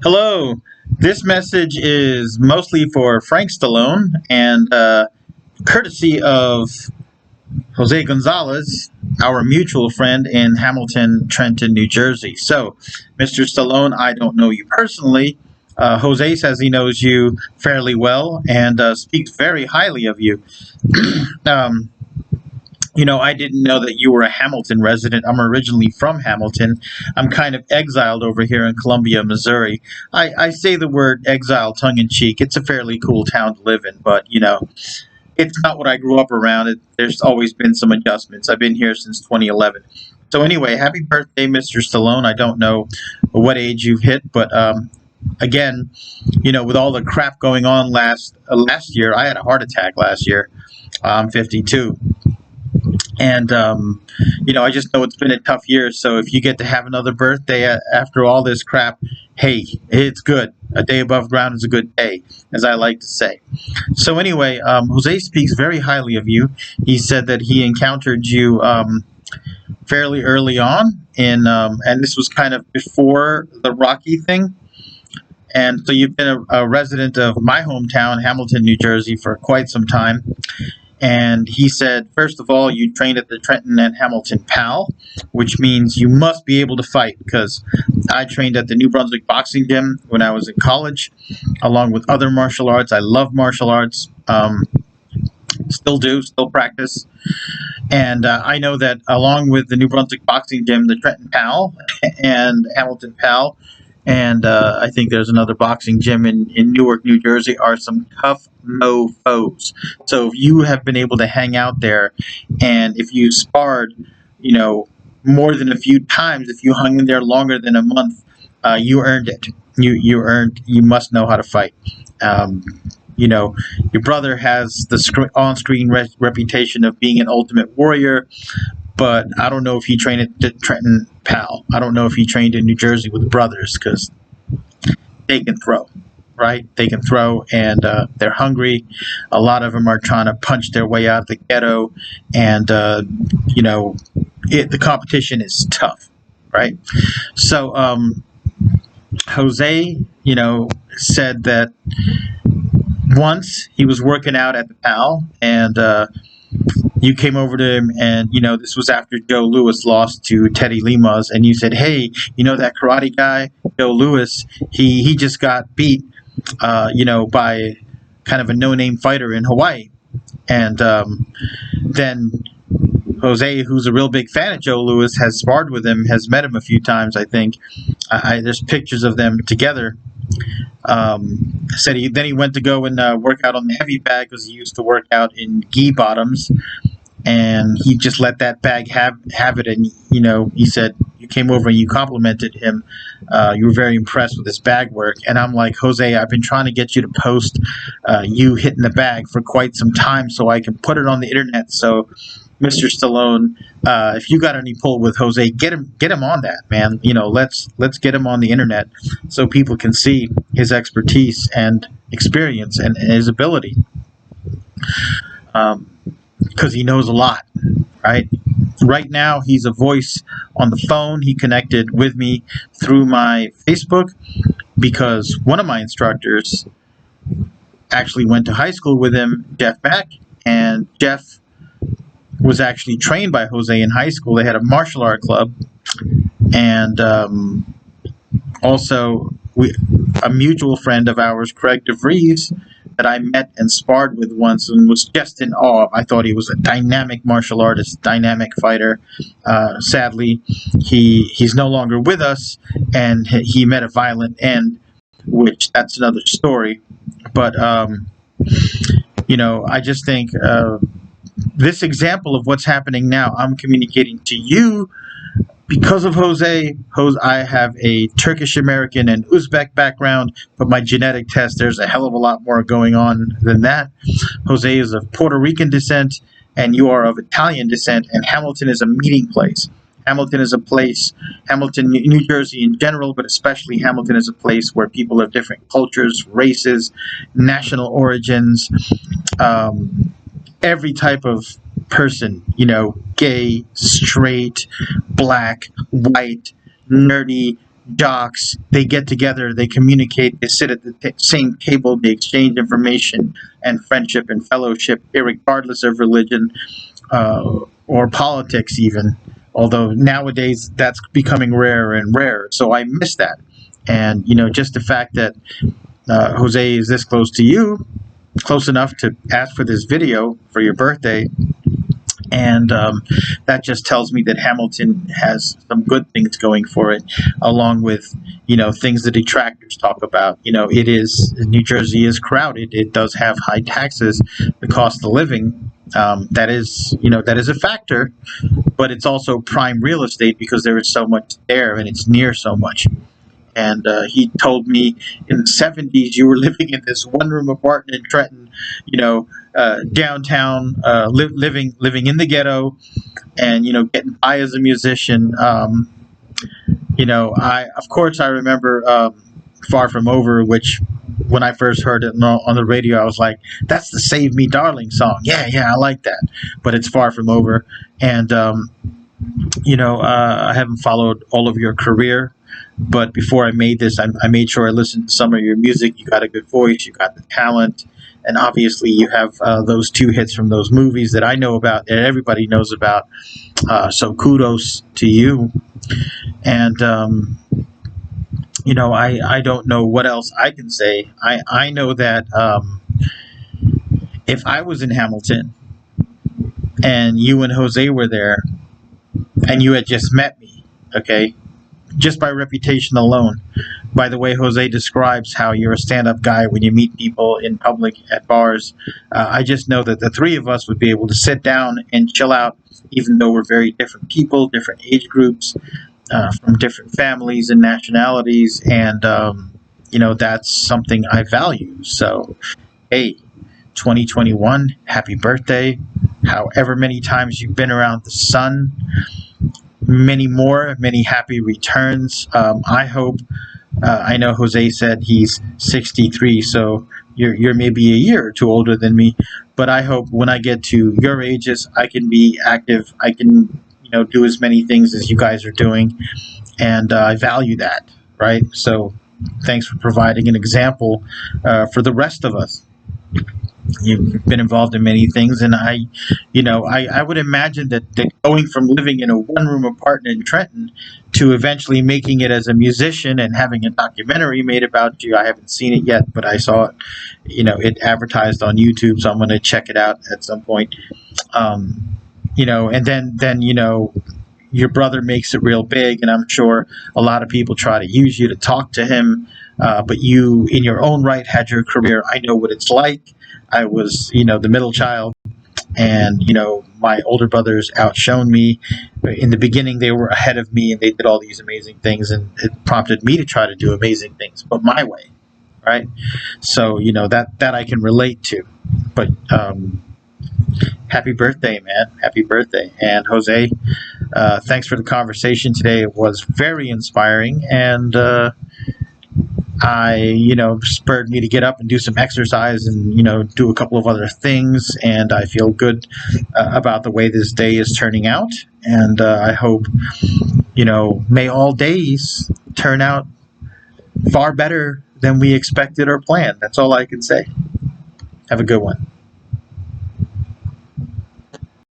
Hello. This message is mostly for Frank Stallone and courtesy of Jose Gonzales, our mutual friend in Hamilton, Trenton, New Jersey. So, Mr. Stallone, I don't know you personally. Jose says he knows you fairly well and speaks very highly of you. um, I didn't know that you were a Hamilton resident. I'm originally from Hamilton. I'm kind of exiled over here in Columbia, Missouri. I say the word exile tongue in cheek. It's a fairly cool town to live in, but it's not what I grew up around. There's always been some adjustments. I've been here since 2011. So anyway, happy birthday, Mr. Stallone. I don't know what age you've hit, but again, with all the crap going on last year, I had a heart attack last year. I'm 52. And I just know it's been a tough year. So if you get to have another birthday after all this crap, hey, it's good. A day above ground is a good day, as I like to say. So anyway, Jose speaks very highly of you. He said that he encountered you fairly early on, and this was kind of before the Rocky thing. And so you've been a resident of my hometown, Hamilton, New Jersey, for quite some time. And he said, first of all, you trained at the Trenton and Hamilton PAL, which means you must be able to fight, because I trained at the New Brunswick boxing gym when I was in college, along with other martial arts. I love martial arts, still practice. And I know that along with the New Brunswick boxing gym, the Trenton PAL and Hamilton PAL, and I think there's another boxing gym in Newark, New Jersey, are some tough mofos. So if you have been able to hang out there, and if you sparred, more than a few times, if you hung in there longer than a month, you earned it. You must know how to fight. Your brother has the on-screen reputation of being an ultimate warrior, but I don't know if he trained at the Trenton PAL. I don't know if he trained in New Jersey with the brothers, because they can throw, right? They can throw, and they're hungry. A lot of them are trying to punch their way out of the ghetto, and the competition is tough, right? So Jose, said that once he was working out at the PAL, and you came over to him, and this was after Joe Louis lost to Teddy Limas, and you said, hey, that karate guy Joe Louis, he just got beat by kind of a no-name fighter in Hawaii. And then Jose, who's a real big fan of Joe Louis, has sparred with him, has met him a few times, I think. There's pictures of them together. Said he went to go and work out on the heavy bag, because he used to work out in gi bottoms, and he just let that bag have it. And he said you came over and you complimented him. You were very impressed with his bag work. And I'm like, Jose, I've been trying to get you to post you hitting the bag for quite some time, so I can put it on the internet. So Mr. Stallone, if you got any pull with Jose, get him on that, man. Let's get him on the internet so people can see his expertise and experience and his ability, because he knows a lot, right? Right now, he's a voice on the phone. He connected with me through my Facebook, because one of my instructors actually went to high school with him, Jeff Mack, and Jeff was actually trained by Jose in high school. They had a martial art club, and also a mutual friend of ours, Craig DeVries, that I met and sparred with once and was just in awe. I thought he was a dynamic martial artist, dynamic fighter. Sadly, he's no longer with us, and he met a violent end, which that's another story. But I just think this example of what's happening now, I'm communicating to you because of Jose. I have a Turkish American and Uzbek background, but my genetic test, there's a hell of a lot more going on than that. Jose is of Puerto Rican descent, and you are of Italian descent, and Hamilton is a meeting place. Hamilton is a place, Hamilton, New Jersey in general, but especially Hamilton is a place where people of different cultures, races, national origins, every type of person, gay, straight, black, white, nerdy, jocks, they get together, they communicate, they sit at the same table, they exchange information and friendship and fellowship, regardless of religion or politics, even. Although nowadays that's becoming rarer and rarer. So I miss that. And, just the fact that Jose is this close to you, close enough to ask for this video for your birthday, and that just tells me that Hamilton has some good things going for it, along with things the detractors talk about. New Jersey is crowded. It does have high taxes, the cost of living. That is a factor, but it's also prime real estate because there is so much there and it's near so much. And he told me in the 70s you were living in this one-room apartment in Trenton, downtown, living in the ghetto, and getting by as a musician. I remember "Far From Over," which when I first heard it on the radio, I was like, "That's the "Save Me, Darling" song." Yeah, I like that. But it's "Far From Over," and I haven't followed all of your career. But before I made this, I made sure I listened to some of your music. You got a good voice, you got the talent, and obviously you have those 2 hits from those movies that I know about, that everybody knows about. So kudos to you. And, I don't know what else I can say. I know that if I was in Hamilton and you and Jose were there and you had just met me, okay, just by reputation alone. By the way, Jose describes how you're a stand-up guy when you meet people in public at bars. I just know that the 3 of us would be able to sit down and chill out, even though we're very different people, different age groups, from different families and nationalities, and that's something I value. So, hey, 2021, happy birthday! However many times you've been around the sun. Many happy returns. I hope. I know Jose said he's 63, so you're maybe a year or 2 older than me. But I hope when I get to your ages, I can be active. I can, do as many things as you guys are doing, and I value that. Right. So, thanks for providing an example for the rest of us. You've been involved in many things, and I would imagine that going from living in a one-room apartment in Trenton to eventually making it as a musician and having a documentary made about you. I haven't seen it yet, but I saw it, it advertised on YouTube, so I'm going to check it out at some point. And then your brother makes it real big, and I'm sure a lot of people try to use you to talk to him, but you, in your own right, had your career. I know what it's like. I was, the middle child, and, my older brothers outshone me. In the beginning, they were ahead of me, and they did all these amazing things, and it prompted me to try to do amazing things, but my way, right? So, that I can relate to. But happy birthday, man. Happy birthday. And Jose, thanks for the conversation today. It was very inspiring, and spurred me to get up and do some exercise and, do a couple of other things. And I feel good about the way this day is turning out. And I hope, may all days turn out far better than we expected or planned. That's all I can say. Have a good one.